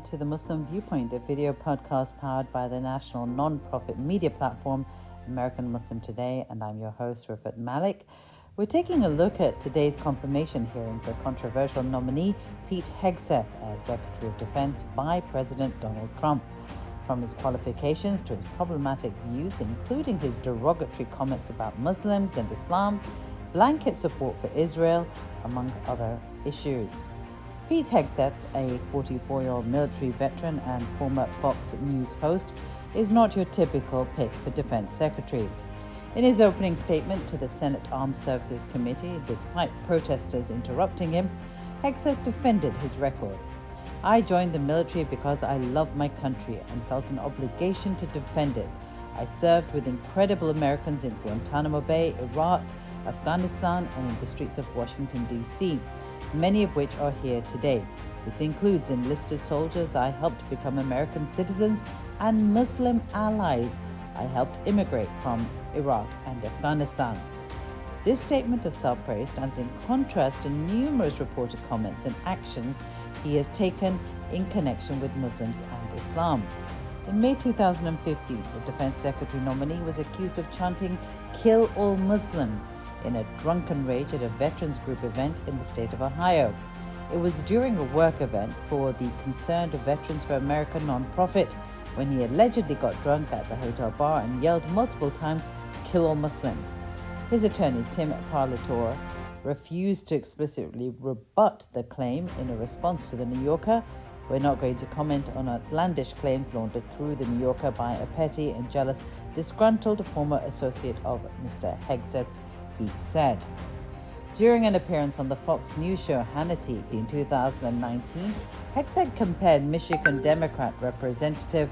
to the Muslim Viewpoint, a video podcast powered by the national non-profit media platform American Muslim Today, and I'm your host, Rifat Malik. We're taking a look at today's confirmation hearing for controversial nominee Pete Hegseth as Secretary of Defense by President Donald Trump. From his qualifications to his problematic views, including his derogatory comments about Muslims and Islam, blanket support for Israel, among other issues. Pete Hegseth, a 44-year-old military veteran and former Fox News host, is not your typical pick for Defense Secretary. In his opening statement to the Senate Armed Services Committee, despite protesters interrupting him, Hegseth defended his record. "I joined the military because I love my country and felt an obligation to defend it. I served with incredible Americans in Guantanamo Bay, Iraq, Afghanistan, and in the streets of Washington, D.C., many of which are here today. This includes enlisted soldiers I helped become American citizens and Muslim allies I helped immigrate from Iraq and Afghanistan." This statement of self-praise stands in contrast to numerous reported comments and actions he has taken in connection with Muslims and Islam. In May 2015, the Defense Secretary nominee was accused of chanting "Kill all Muslims" in a drunken rage at a veterans group event in the state of Ohio. It was during a work event for the Concerned Veterans for America nonprofit when he allegedly got drunk at the hotel bar and yelled multiple times, "Kill all Muslims." His attorney, Tim Parlatore, refused to explicitly rebut the claim in a response to the New Yorker. "We're not going to comment on outlandish claims laundered through the New Yorker by a petty and jealous, disgruntled former associate of Mr. Hegseth's," he said. During an appearance on the Fox News show Hannity in 2019, Hegseth compared Michigan Democrat Representative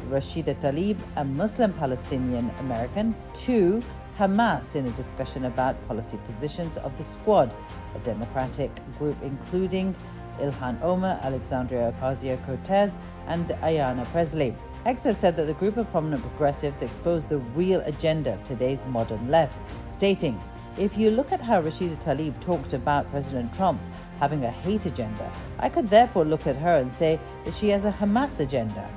Rashida Tlaib, a Muslim Palestinian American, to Hamas in a discussion about policy positions of the Squad, a Democratic group including Ilhan Omar, Alexandria Ocasio-Cortez, and Ayanna Pressley. Hegseth said that the group of prominent progressives exposed the real agenda of today's modern left, stating, "If you look at how Rashida Tlaib talked about President Trump having a hate agenda, I could therefore look at her and say that she has a Hamas agenda."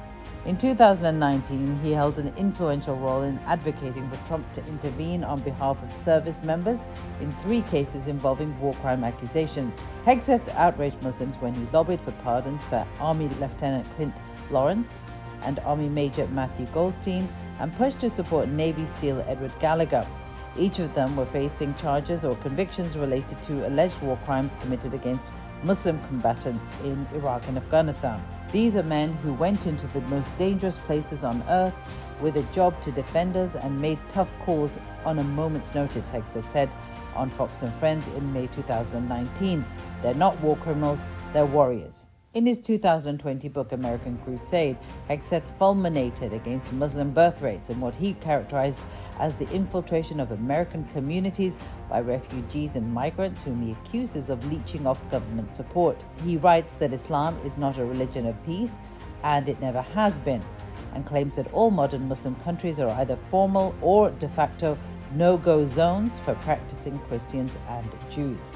In 2019, he held an influential role in advocating for Trump to intervene on behalf of service members in 3 cases involving war crime accusations. Hegseth outraged Muslims when he lobbied for pardons for Army Lieutenant Clint Lawrence and Army Major Matthew Goldstein, and pushed to support Navy SEAL Edward Gallagher. Each of them were facing charges or convictions related to alleged war crimes committed against Muslim combatants in Iraq and Afghanistan. These are men who went into the most dangerous places on earth with a job to defend us and made tough calls on a moment's notice, Hegseth said on Fox and Friends in May 2019. "They're not war criminals, they're warriors." In his 2020 book, American Crusade, Hegseth fulminated against Muslim birth rates and what he characterized as the infiltration of American communities by refugees and migrants whom he accuses of leeching off government support. He writes that Islam is not a religion of peace, and it never has been, and claims that all modern Muslim countries are either formal or de facto no-go zones for practicing Christians and Jews.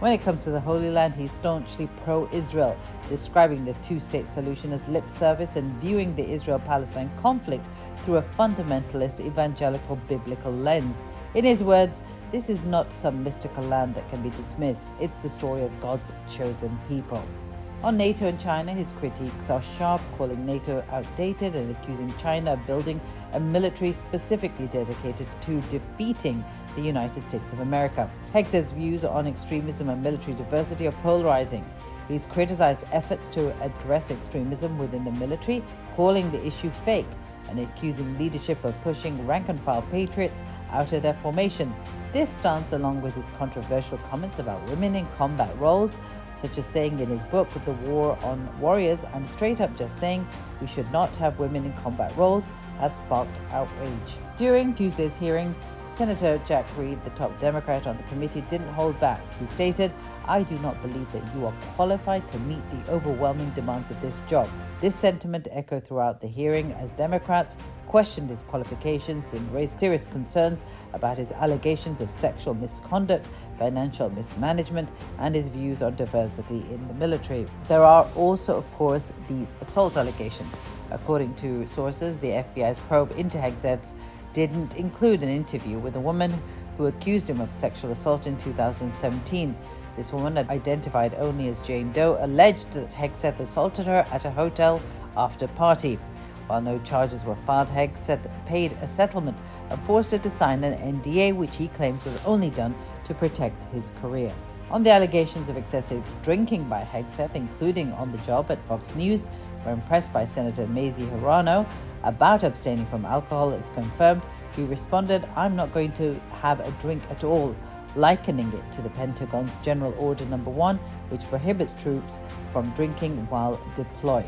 When it comes to the Holy Land, he's staunchly pro-Israel, describing the two-state solution as lip service and viewing the Israel-Palestine conflict through a fundamentalist evangelical biblical lens. In his words, "This is not some mystical land that can be dismissed. It's the story of God's chosen people." On NATO and China, his critiques are sharp, calling NATO outdated and accusing China of building a military specifically dedicated to defeating the United States of America. Hegseth's views on extremism and military diversity are polarizing. He's criticized efforts to address extremism within the military, calling the issue fake, and accusing leadership of pushing rank-and-file patriots out of their formations. This stance, along with his controversial comments about women in combat roles, such as saying in his book, The War on Warriors, "I'm straight up just saying we should not have women in combat roles," has sparked outrage. During Tuesday's hearing, Senator Jack Reed, the top Democrat on the committee, didn't hold back. He stated, "I do not believe that you are qualified to meet the overwhelming demands of this job." This sentiment echoed throughout the hearing as Democrats questioned his qualifications and raised serious concerns about his allegations of sexual misconduct, financial mismanagement, and his views on diversity in the military. There are also, of course, these assault allegations. According to sources, the FBI's probe into Hegseth didn't include an interview with a woman who accused him of sexual assault in 2017. This woman, identified only as Jane Doe, alleged that Hegseth assaulted her at a hotel after party. While no charges were filed, Hegseth paid a settlement and forced her to sign an NDA, which he claims was only done to protect his career. On the allegations of excessive drinking by Hegseth, including on the job at Fox News, when pressed by Senator Mazie Hirono about abstaining from alcohol if confirmed, he responded, "I'm not going to have a drink at all," likening it to the Pentagon's General Order No. 1, which prohibits troops from drinking while deployed.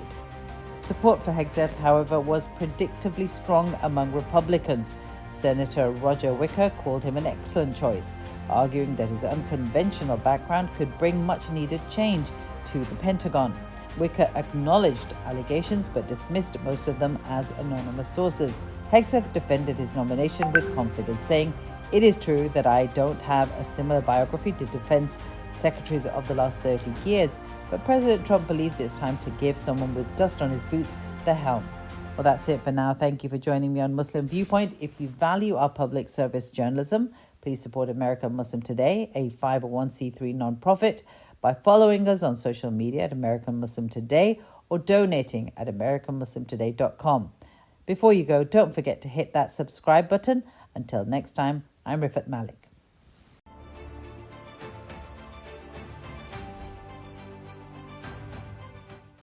Support for Hegseth, however, was predictably strong among Republicans. Senator Roger Wicker called him an excellent choice, arguing that his unconventional background could bring much-needed change to the Pentagon. Wicker acknowledged allegations but dismissed most of them as anonymous sources. Hegseth defended his nomination with confidence, saying, "It is true that I don't have a similar biography to defense secretaries of the last 30 years, but President Trump believes it's time to give someone with dust on his boots the helm." Well, that's it for now. Thank you for joining me on Muslim Viewpoint. If you value our public service journalism, please support American Muslim Today, a 501c3 nonprofit, by following us on social media at American Muslim Today or donating at AmericanMuslimToday.com. Before you go, don't forget to hit that subscribe button. Until next time, I'm Rifat Malik.